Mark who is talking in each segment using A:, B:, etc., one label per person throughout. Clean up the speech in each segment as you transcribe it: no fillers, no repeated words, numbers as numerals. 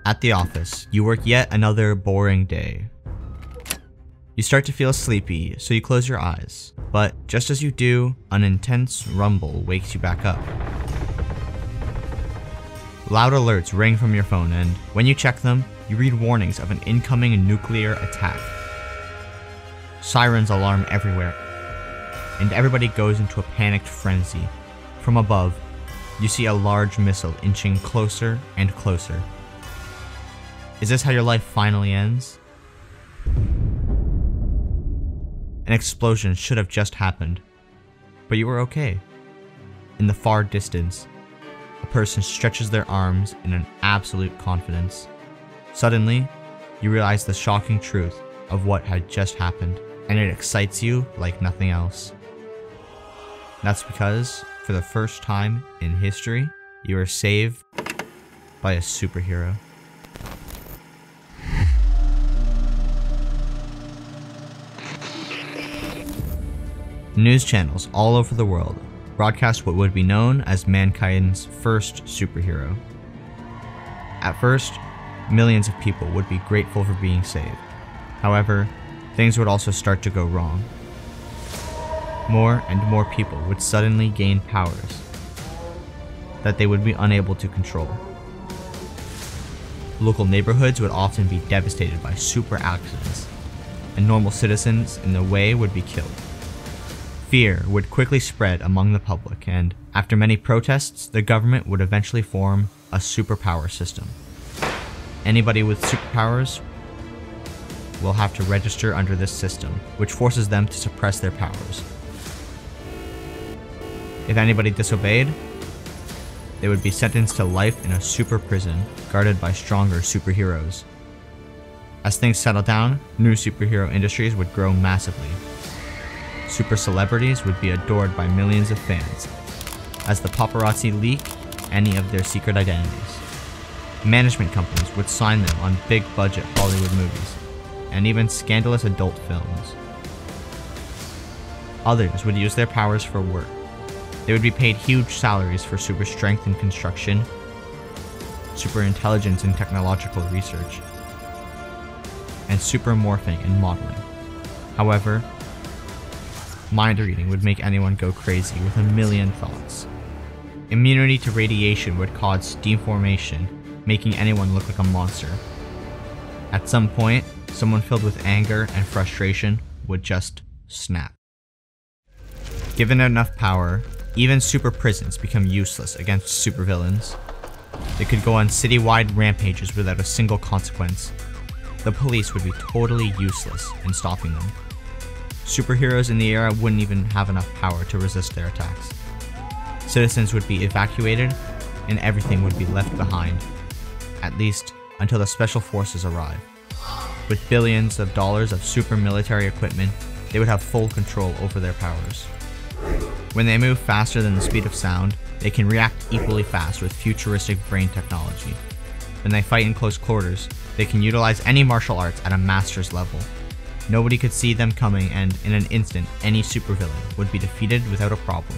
A: At the office, you work yet another boring day. You start to feel sleepy, so you close your eyes. But just as you do, an intense rumble wakes you back up. Loud alerts ring from your phone, and when you check them, you read warnings of an incoming nuclear attack. Sirens alarm everywhere, and everybody goes into a panicked frenzy. From above, you see a large missile inching closer and closer. Is this how your life finally ends? An explosion should have just happened, but you were okay. In the far distance, a person stretches their arms in an absolute confidence. Suddenly, you realize the shocking truth of what had just happened, and it excites you like nothing else. That's because, for the first time in history, you are saved by a superhero. News channels all over the world broadcast what would be known as mankind's first superhero. At first, millions of people would be grateful for being saved. However, things would also start to go wrong. More and more people would suddenly gain powers that they would be unable to control. Local neighborhoods would often be devastated by super accidents, and normal citizens in the way would be killed. Fear would quickly spread among the public, and after many protests, the government would eventually form a superpower system. Anybody with superpowers will have to register under this system, which forces them to suppress their powers. If anybody disobeyed, they would be sentenced to life in a super prison, guarded by stronger superheroes. As things settle down, new superhero industries would grow massively. Super celebrities would be adored by millions of fans, as the paparazzi leak any of their secret identities. Management companies would sign them on big-budget Hollywood movies, and even scandalous adult films. Others would use their powers for work. They would be paid huge salaries for super strength in construction, super intelligence in technological research, and super morphing in modeling. However, mind reading would make anyone go crazy with a million thoughts. Immunity to radiation would cause steam formation, making anyone look like a monster. At some point, someone filled with anger and frustration would just snap. Given enough power, even super prisons become useless against supervillains. They could go on citywide rampages without a single consequence. The police would be totally useless in stopping them. Superheroes in the era wouldn't even have enough power to resist their attacks. Citizens would be evacuated, and everything would be left behind, at least until the special forces arrive. With billions of dollars of super military equipment, they would have full control over their powers. When they move faster than the speed of sound, they can react equally fast with futuristic brain technology. When they fight in close quarters, they can utilize any martial arts at a master's level. Nobody could see them coming, and in an instant, any supervillain would be defeated without a problem.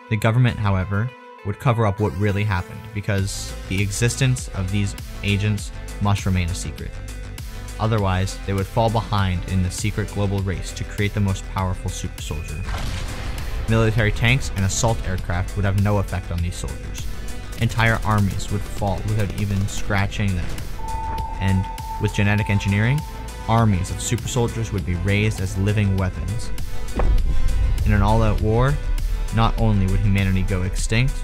A: The government, however, would cover up what really happened, because the existence of these agents must remain a secret. Otherwise, they would fall behind in the secret global race to create the most powerful super soldier. Military tanks and assault aircraft would have no effect on these soldiers. Entire armies would fall without even scratching them. And with genetic engineering, armies of super soldiers would be raised as living weapons. In an all-out war, not only would humanity go extinct,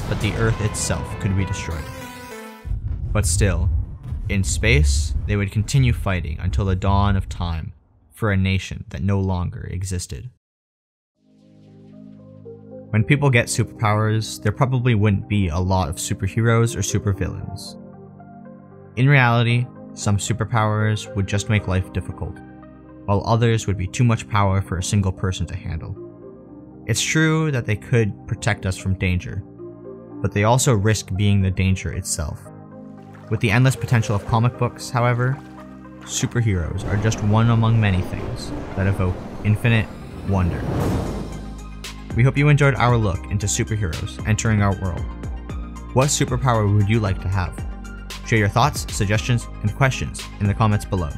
A: but the Earth itself could be destroyed. But still, in space, they would continue fighting until the dawn of time for a nation that no longer existed. When people get superpowers, there probably wouldn't be a lot of superheroes or supervillains. In reality, some superpowers would just make life difficult, while others would be too much power for a single person to handle. It's true that they could protect us from danger, but they also risk being the danger itself. With the endless potential of comic books, however, superheroes are just one among many things that evoke infinite wonder. We hope you enjoyed our look into superheroes entering our world. What superpower would you like to have? Share your thoughts, suggestions, and questions in the comments below.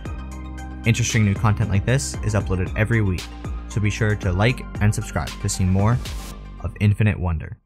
A: Interesting new content like this is uploaded every week, so be sure to like and subscribe to see more of Infinite Wonder.